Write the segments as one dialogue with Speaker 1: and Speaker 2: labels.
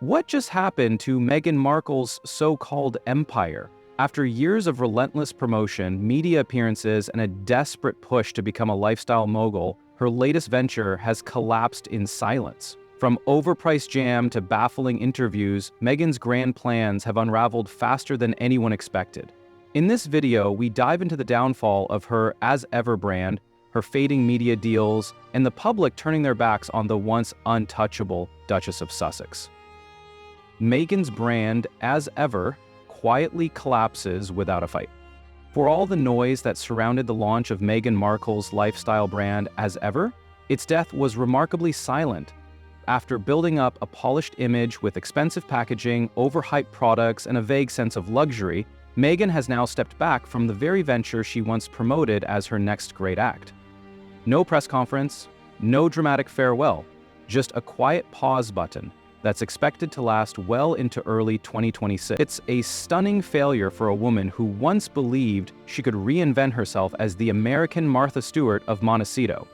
Speaker 1: What just happened to Meghan Markle's so-called empire? After years of relentless promotion, media appearances, and a desperate push to become a lifestyle mogul, her latest venture has collapsed in silence. From overpriced jam to baffling interviews, Meghan's grand plans have unraveled faster than anyone expected. In this video, we dive into the downfall of her as ever brand, her fading media deals, and the public turning their backs on the once untouchable Duchess of Sussex. Meghan's brand, as ever, quietly collapses without a fight. For all the noise that surrounded the launch of Meghan Markle's lifestyle brand, as ever, its death was remarkably silent. After building up a polished image with expensive packaging, overhyped products, and a vague sense of luxury, Meghan has now stepped back from the very venture she once promoted as her next great act. No press conference, no dramatic farewell, just a quiet pause button that's expected to last well into early 2026. It's a stunning failure for a woman who once believed she could reinvent herself as the American Martha Stewart of Montecito.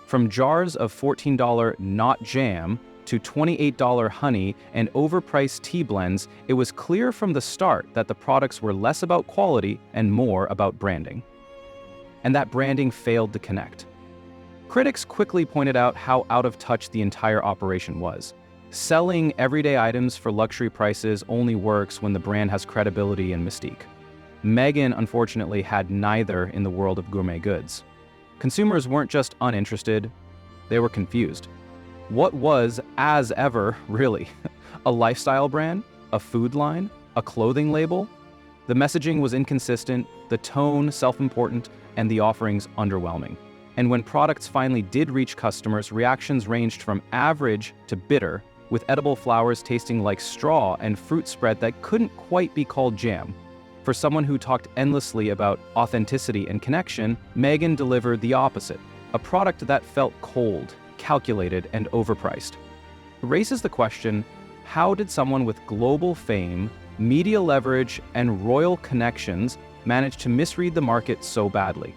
Speaker 1: From jars of $14 not jam to $28 honey and overpriced tea blends, it was clear from the start that the products were less about quality and more about branding. And that branding failed to connect. Critics quickly pointed out how out of touch the entire operation was. Selling everyday items for luxury prices only works when the brand has credibility and mystique. Meghan, unfortunately, had neither in the world of gourmet goods. Consumers weren't just uninterested, they were confused. What was, as ever, really? A lifestyle brand? A food line? A clothing label? The messaging was inconsistent, the tone self-important, and the offerings underwhelming. And when products finally did reach customers, reactions ranged from average to bitter, with edible flowers tasting like straw and fruit spread that couldn't quite be called jam. For someone who talked endlessly about authenticity and connection, Meghan delivered the opposite, a product that felt cold, calculated, and overpriced. It raises the question, how did someone with global fame, media leverage, and royal connections manage to misread the market so badly?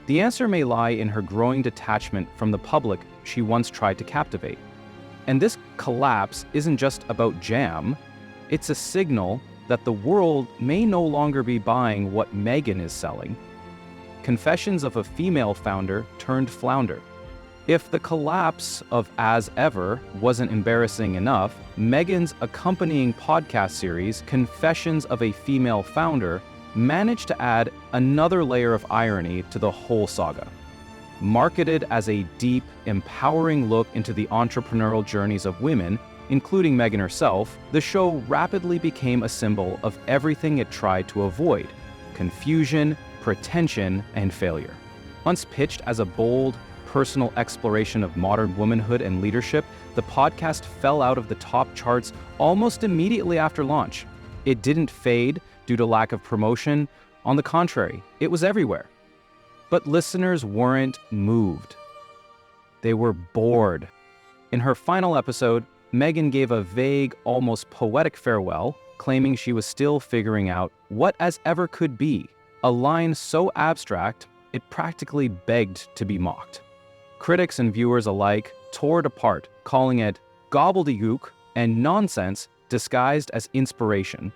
Speaker 1: The answer may lie in her growing detachment from the public she once tried to captivate. And this collapse isn't just about jam, it's a signal that the world may no longer be buying what Meghan is selling. Confessions of a female founder turned flounder. If the collapse of As Ever wasn't embarrassing enough, Meghan's accompanying podcast series, Confessions of a Female Founder, managed to add another layer of irony to the whole saga. Marketed as a deep, empowering look into the entrepreneurial journeys of women, including Meghan herself, the show rapidly became a symbol of everything it tried to avoid: confusion, pretension, and failure. Once pitched as a bold, personal exploration of modern womanhood and leadership, the podcast fell out of the top charts almost immediately after launch. It didn't fade due to lack of promotion. On the contrary, it was everywhere. But listeners weren't moved. They were bored. In her final episode, Meghan gave a vague, almost poetic farewell, claiming she was still figuring out what as ever could be, a line so abstract it practically begged to be mocked. Critics and viewers alike tore it apart, calling it gobbledygook and nonsense disguised as inspiration.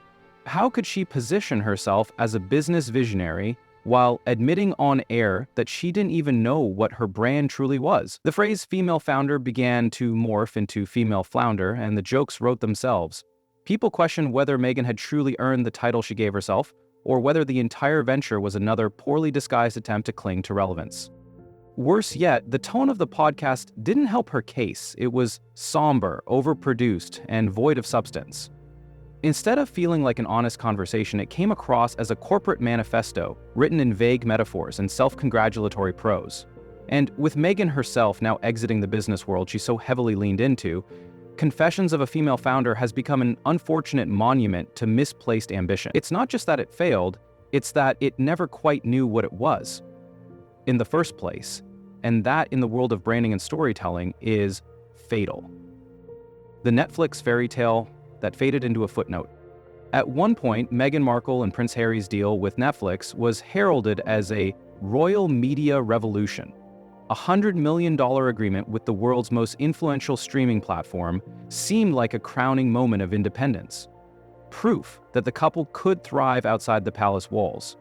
Speaker 1: How could she position herself as a business visionary while admitting on air that she didn't even know what her brand truly was? The phrase female founder began to morph into female flounder, and the jokes wrote themselves. People questioned whether Meghan had truly earned the title she gave herself, or whether the entire venture was another poorly disguised attempt to cling to relevance. Worse yet, the tone of the podcast didn't help her case. It was somber, overproduced, and void of substance. Instead of feeling like an honest conversation, it came across as a corporate manifesto written in vague metaphors and self-congratulatory prose. And with Meghan herself now exiting the business world she so heavily leaned into, Confessions of a Female Founder has become an unfortunate monument to misplaced ambition. It's not just that it failed, it's that it never quite knew what it was in the first place. And that, in the world of branding and storytelling, is fatal. The Netflix fairy tale that faded into a footnote. At one point, Meghan Markle and Prince Harry's deal with Netflix was heralded as a royal media revolution. A $100 million agreement with the world's most influential streaming platform seemed like a crowning moment of independence. Proof that the couple could thrive outside the palace walls.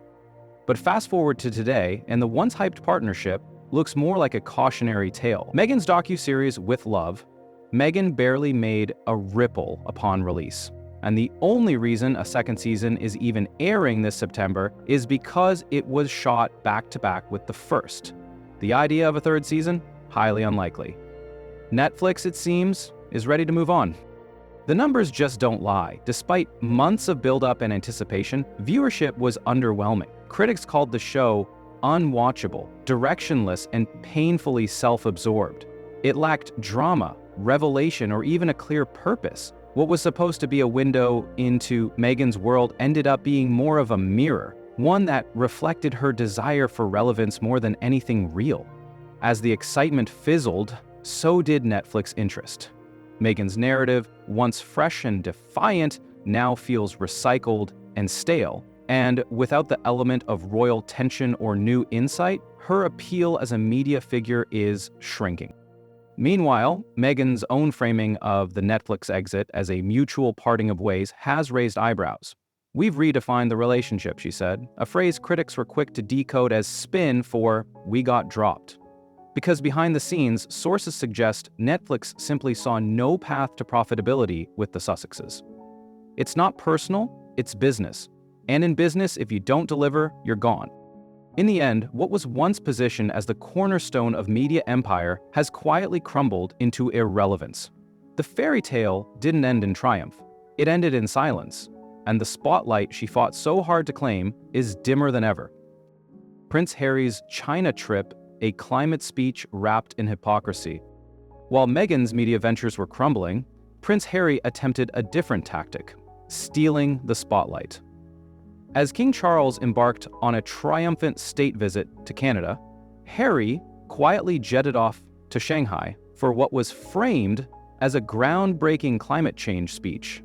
Speaker 1: But fast forward to today, and the once hyped partnership looks more like a cautionary tale. Meghan's docuseries With Love, Meghan barely made a ripple upon release. And the only reason a second season is even airing this September is because it was shot back-to-back with the first. The idea of a third season? Highly unlikely. Netflix, it seems, is ready to move on. The numbers just don't lie. Despite months of build-up and anticipation, viewership was underwhelming. Critics called the show unwatchable, directionless, and painfully self-absorbed. It lacked drama, revelation, or even a clear purpose. What was supposed to be a window into Meghan's world ended up being more of a mirror, one that reflected her desire for relevance more than anything real. As the excitement fizzled, so did Netflix interest. Meghan's narrative, once fresh and defiant, now feels recycled and stale, and without the element of royal tension or new insight, her appeal as a media figure is shrinking. Meanwhile, Meghan's own framing of the Netflix exit as a mutual parting of ways has raised eyebrows. "We've redefined the relationship," she said, a phrase critics were quick to decode as spin for "we got dropped." Because behind the scenes, sources suggest Netflix simply saw no path to profitability with the Sussexes. It's not personal, it's business. And in business, if you don't deliver, you're gone. In the end, what was once positioned as the cornerstone of media empire has quietly crumbled into irrelevance. The fairy tale didn't end in triumph. It ended in silence. And the spotlight she fought so hard to claim is dimmer than ever. Prince Harry's China trip, a climate speech wrapped in hypocrisy. While Meghan's media ventures were crumbling, Prince Harry attempted a different tactic, stealing the spotlight. As King Charles embarked on a triumphant state visit to Canada, Harry quietly jetted off to Shanghai for what was framed as a groundbreaking climate change speech.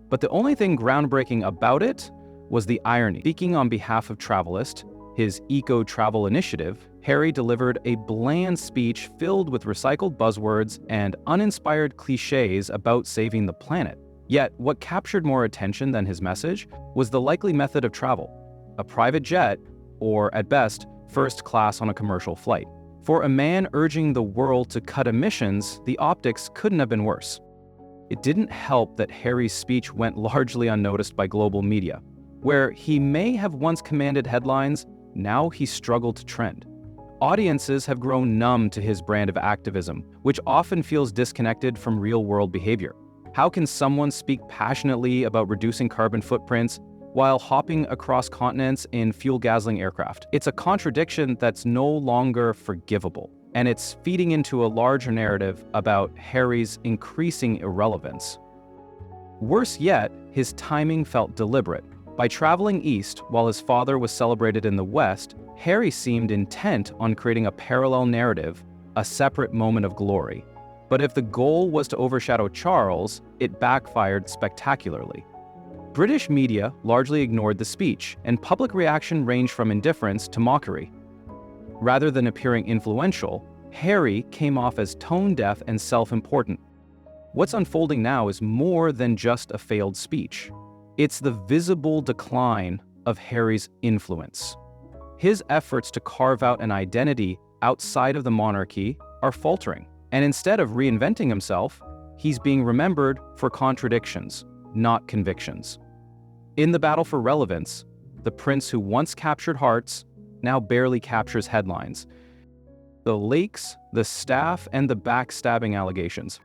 Speaker 1: But the only thing groundbreaking about it was the irony. Speaking on behalf of Travelist, his eco-travel initiative, Harry delivered a bland speech filled with recycled buzzwords and uninspired cliches about saving the planet. Yet, what captured more attention than his message was the likely method of travel: a private jet, or at best, first class on a commercial flight. For a man urging the world to cut emissions, the optics couldn't have been worse. It didn't help that Harry's speech went largely unnoticed by global media. Where he may have once commanded headlines, now he struggled to trend. Audiences have grown numb to his brand of activism, which often feels disconnected from real-world behavior. How can someone speak passionately about reducing carbon footprints while hopping across continents in fuel-guzzling aircraft? It's a contradiction that's no longer forgivable, and it's feeding into a larger narrative about Harry's increasing irrelevance. Worse yet, his timing felt deliberate. By traveling east while his father was celebrated in the West, Harry seemed intent on creating a parallel narrative, a separate moment of glory. But if the goal was to overshadow Charles, it backfired spectacularly. British media largely ignored the speech, and public reaction ranged from indifference to mockery. Rather than appearing influential, Harry came off as tone-deaf and self-important. What's unfolding now is more than just a failed speech. It's the visible decline of Harry's influence. His efforts to carve out an identity outside of the monarchy are faltering. And instead of reinventing himself, he's being remembered for contradictions, not convictions. In the battle for relevance, the prince who once captured hearts now barely captures headlines. The leaks, the staff, and the backstabbing allegations.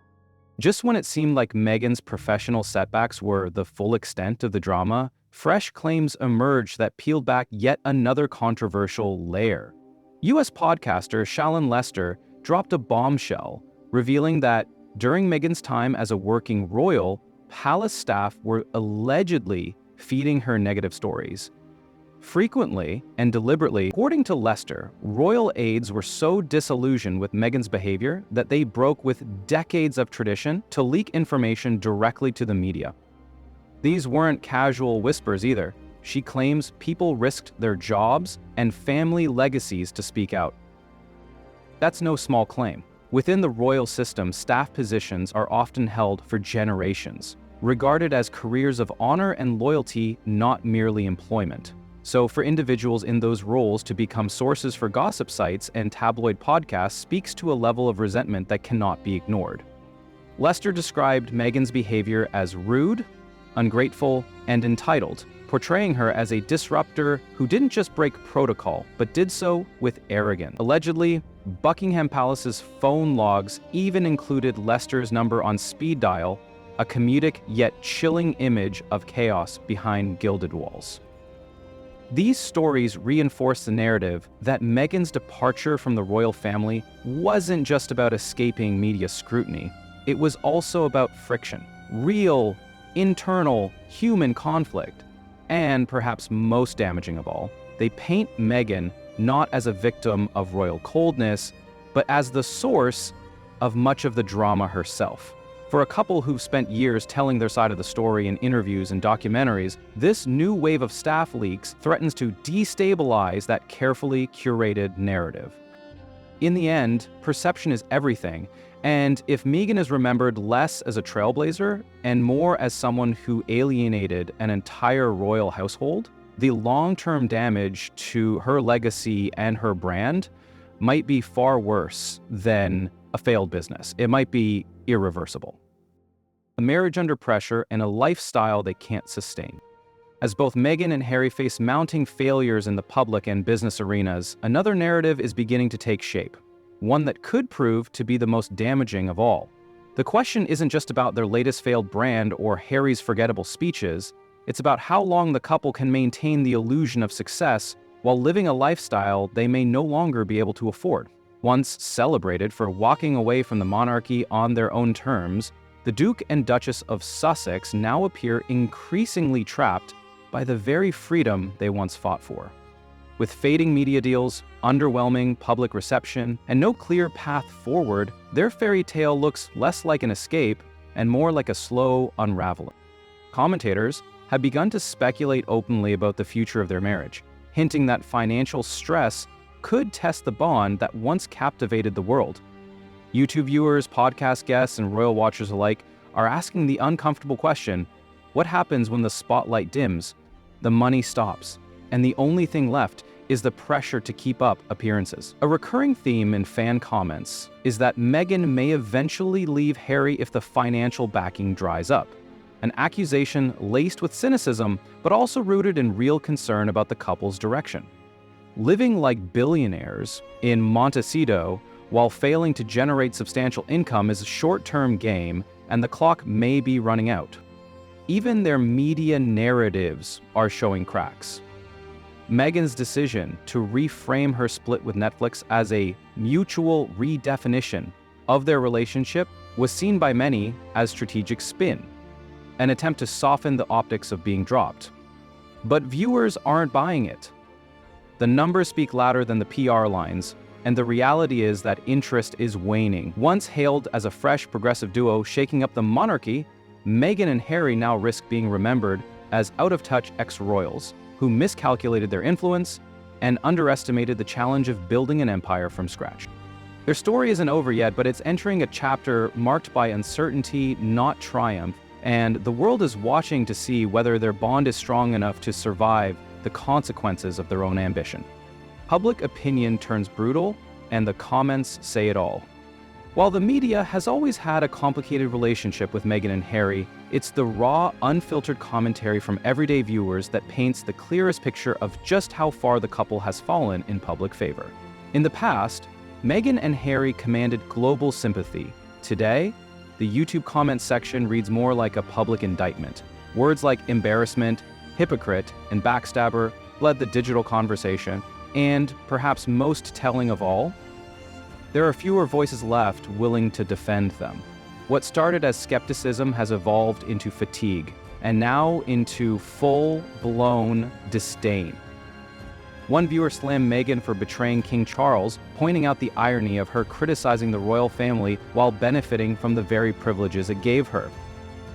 Speaker 1: Just when it seemed like Meghan's professional setbacks were the full extent of the drama, fresh claims emerged that peeled back yet another controversial layer. US podcaster Shallon Lester dropped a bombshell, revealing that during Meghan's time as a working royal, palace staff were allegedly feeding her negative stories. Frequently and deliberately, according to Lester, royal aides were so disillusioned with Meghan's behavior that they broke with decades of tradition to leak information directly to the media. These weren't casual whispers either. She claims people risked their jobs and family legacies to speak out. That's no small claim. Within the royal system, staff positions are often held for generations, regarded as careers of honor and loyalty, not merely employment. So for individuals in those roles to become sources for gossip sites and tabloid podcasts speaks to a level of resentment that cannot be ignored. Lester described Meghan's behavior as rude, ungrateful, and entitled, portraying her as a disruptor who didn't just break protocol, but did so with arrogance. Allegedly, Buckingham Palace's phone logs even included Lester's number on speed dial, a comedic yet chilling image of chaos behind gilded walls. These stories reinforce the narrative that Meghan's departure from the royal family wasn't just about escaping media scrutiny. It was also about friction, real, internal, human conflict. And perhaps most damaging of all, they paint Meghan not as a victim of royal coldness, but as the source of much of the drama herself. For a couple who've spent years telling their side of the story in interviews and documentaries, this new wave of staff leaks threatens to destabilize that carefully curated narrative. In the end, perception is everything, and if Meghan is remembered less as a trailblazer and more as someone who alienated an entire royal household, the long-term damage to her legacy and her brand might be far worse than a failed business. It might be irreversible. A marriage under pressure and a lifestyle they can't sustain. As both Meghan and Harry face mounting failures in the public and business arenas, another narrative is beginning to take shape, one that could prove to be the most damaging of all. The question isn't just about their latest failed brand or Harry's forgettable speeches, it's about how long the couple can maintain the illusion of success while living a lifestyle they may no longer be able to afford. Once celebrated for walking away from the monarchy on their own terms, the Duke and Duchess of Sussex now appear increasingly trapped by the very freedom they once fought for. With fading media deals, underwhelming public reception, and no clear path forward, their fairy tale looks less like an escape and more like a slow unraveling. Commentators have begun to speculate openly about the future of their marriage, hinting that financial stress could test the bond that once captivated the world. YouTube viewers, podcast guests, and royal watchers alike are asking the uncomfortable question: what happens when the spotlight dims, the money stops, and the only thing left is the pressure to keep up appearances? A recurring theme in fan comments is that Meghan may eventually leave Harry if the financial backing dries up, an accusation laced with cynicism, but also rooted in real concern about the couple's direction. Living like billionaires in Montecito while failing to generate substantial income is a short-term game, and the clock may be running out. Even their media narratives are showing cracks. Meghan's decision to reframe her split with Netflix as a mutual redefinition of their relationship was seen by many as strategic spin, an attempt to soften the optics of being dropped. But viewers aren't buying it. The numbers speak louder than the PR lines, and the reality is that interest is waning. Once hailed as a fresh progressive duo shaking up the monarchy, Meghan and Harry now risk being remembered as out-of-touch ex-royals who miscalculated their influence and underestimated the challenge of building an empire from scratch. Their story isn't over yet, but it's entering a chapter marked by uncertainty, not triumph, and the world is watching to see whether their bond is strong enough to survive the consequences of their own ambition. Public opinion turns brutal, and the comments say it all. While the media has always had a complicated relationship with Meghan and Harry, it's the raw, unfiltered commentary from everyday viewers that paints the clearest picture of just how far the couple has fallen in public favor. In the past, Meghan and Harry commanded global sympathy. Today, the YouTube comment section reads more like a public indictment. Words like embarrassment, hypocrite, and backstabber led the digital conversation, and perhaps most telling of all, there are fewer voices left willing to defend them. What started as skepticism has evolved into fatigue, and now into full-blown disdain. One viewer slammed Meghan for betraying King Charles, pointing out the irony of her criticizing the royal family while benefiting from the very privileges it gave her.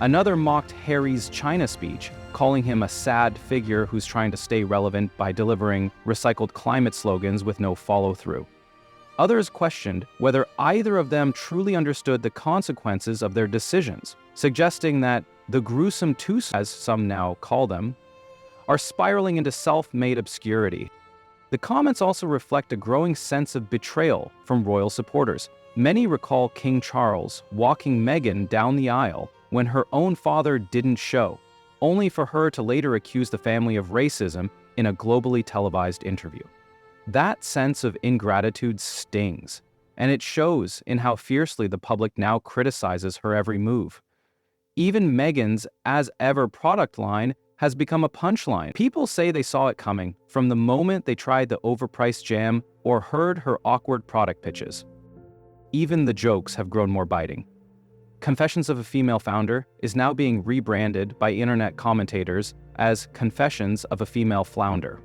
Speaker 1: Another mocked Harry's China speech, calling him a sad figure who's trying to stay relevant by delivering recycled climate slogans with no follow-through. Others questioned whether either of them truly understood the consequences of their decisions, suggesting that the gruesome twos, as some now call them, are spiraling into self-made obscurity. The comments also reflect a growing sense of betrayal from royal supporters. Many recall King Charles walking Meghan down the aisle when her own father didn't show, only for her to later accuse the family of racism in a globally televised interview. That sense of ingratitude stings, and it shows in how fiercely the public now criticizes her every move. Even Meghan's As Ever product line has become a punchline. People say they saw it coming from the moment they tried the overpriced jam or heard her awkward product pitches. Even the jokes have grown more biting. Confessions of a Female Founder is now being rebranded by internet commentators as Confessions of a Female Flounder.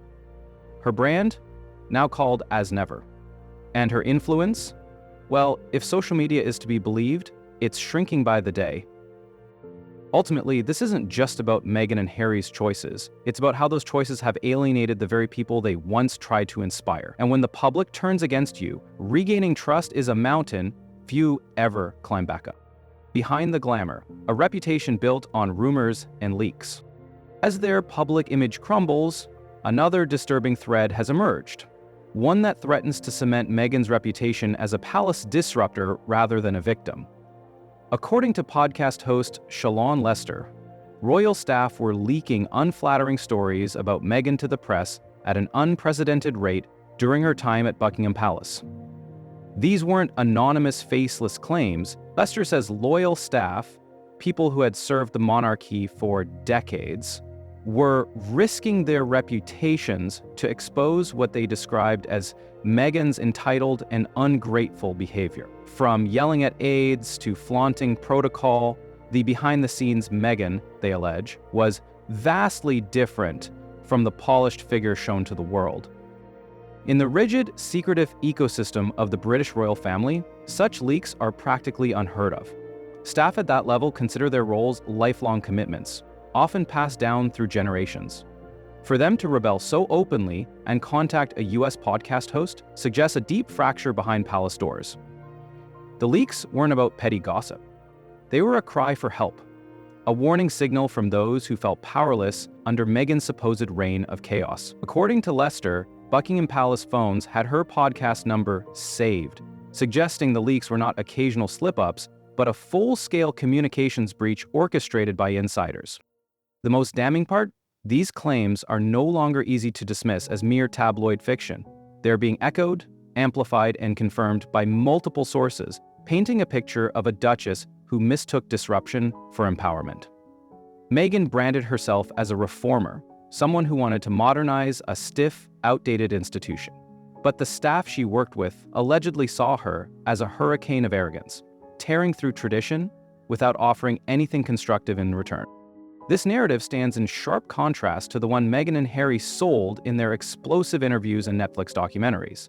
Speaker 1: Her brand? Now called As Never. And her influence? Well, if social media is to be believed, it's shrinking by the day. Ultimately, this isn't just about Meghan and Harry's choices. It's about how those choices have alienated the very people they once tried to inspire. And when the public turns against you, regaining trust is a mountain few ever climb back up. Behind the glamour, a reputation built on rumors and leaks. As their public image crumbles, another disturbing thread has emerged. One that threatens to cement Meghan's reputation as a palace disruptor rather than a victim. According to podcast host Shalon Lester, royal staff were leaking unflattering stories about Meghan to the press at an unprecedented rate during her time at Buckingham Palace. These weren't anonymous, faceless claims. Lester says loyal staff, people who had served the monarchy for decades, were risking their reputations to expose what they described as Meghan's entitled and ungrateful behavior. From yelling at aides to flaunting protocol, the behind-the-scenes Meghan, they allege, was vastly different from the polished figure shown to the world. In the rigid, secretive ecosystem of the British royal family, such leaks are practically unheard of. Staff at that level consider their roles lifelong commitments, often passed down through generations. For them to rebel so openly and contact a US podcast host suggests a deep fracture behind palace doors. The leaks weren't about petty gossip. They were a cry for help, a warning signal from those who felt powerless under Meghan's supposed reign of chaos. According to Lester, Buckingham Palace phones had her podcast number saved, suggesting the leaks were not occasional slip-ups, but a full-scale communications breach orchestrated by insiders. The most damning part? These claims are no longer easy to dismiss as mere tabloid fiction. They're being echoed, amplified, and confirmed by multiple sources, painting a picture of a duchess who mistook disruption for empowerment. Meghan branded herself as a reformer, someone who wanted to modernize a stiff, outdated institution. But the staff she worked with allegedly saw her as a hurricane of arrogance, tearing through tradition without offering anything constructive in return. This narrative stands in sharp contrast to the one Meghan and Harry sold in their explosive interviews and Netflix documentaries.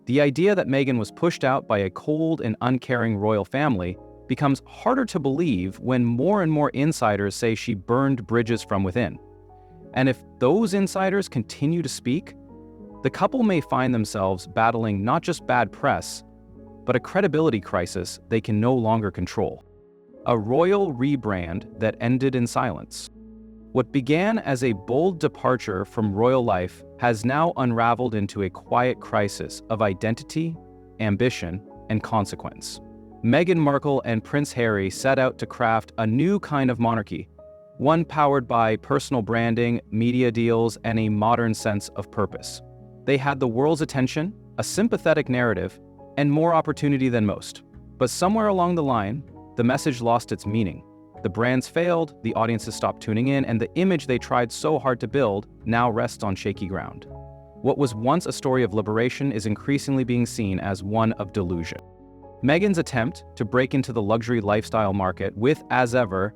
Speaker 1: The idea that Meghan was pushed out by a cold and uncaring royal family becomes harder to believe when more and more insiders say she burned bridges from within. And if those insiders continue to speak, the couple may find themselves battling not just bad press, but a credibility crisis they can no longer control. A royal rebrand that ended in silence. What began as a bold departure from royal life has now unraveled into a quiet crisis of identity, ambition, and consequence. Meghan Markle and Prince Harry set out to craft a new kind of monarchy, one powered by personal branding, media deals, and a modern sense of purpose. They had the world's attention, a sympathetic narrative, and more opportunity than most. But somewhere along the line, the message lost its meaning. The brands failed, the audiences stopped tuning in, and the image they tried so hard to build now rests on shaky ground. What was once a story of liberation is increasingly being seen as one of delusion. Meghan's attempt to break into the luxury lifestyle market with As Ever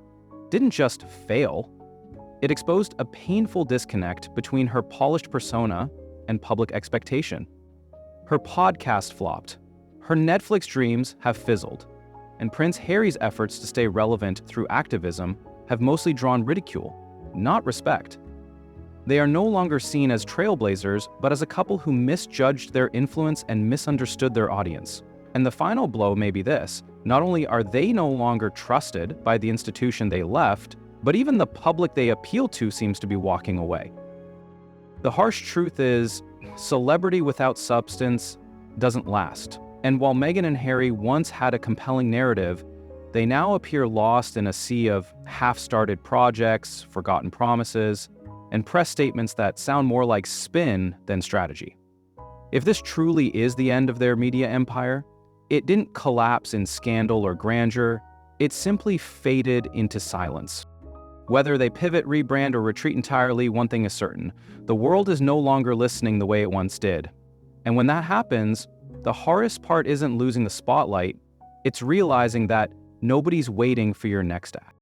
Speaker 1: didn't just fail, it exposed a painful disconnect between her polished persona and public expectation. Her podcast flopped, her Netflix dreams have fizzled, and Prince Harry's efforts to stay relevant through activism have mostly drawn ridicule, not respect. They are no longer seen as trailblazers, but as a couple who misjudged their influence and misunderstood their audience. And the final blow may be this: not only are they no longer trusted by the institution they left, but even the public they appeal to seems to be walking away. The harsh truth is, celebrity without substance doesn't last. And while Meghan and Harry once had a compelling narrative, they now appear lost in a sea of half-started projects, forgotten promises, and press statements that sound more like spin than strategy. If this truly is the end of their media empire, it didn't collapse in scandal or grandeur, it simply faded into silence. Whether they pivot, rebrand, or retreat entirely, one thing is certain: the world is no longer listening the way it once did. And when that happens, the hardest part isn't losing the spotlight, it's realizing that nobody's waiting for your next act.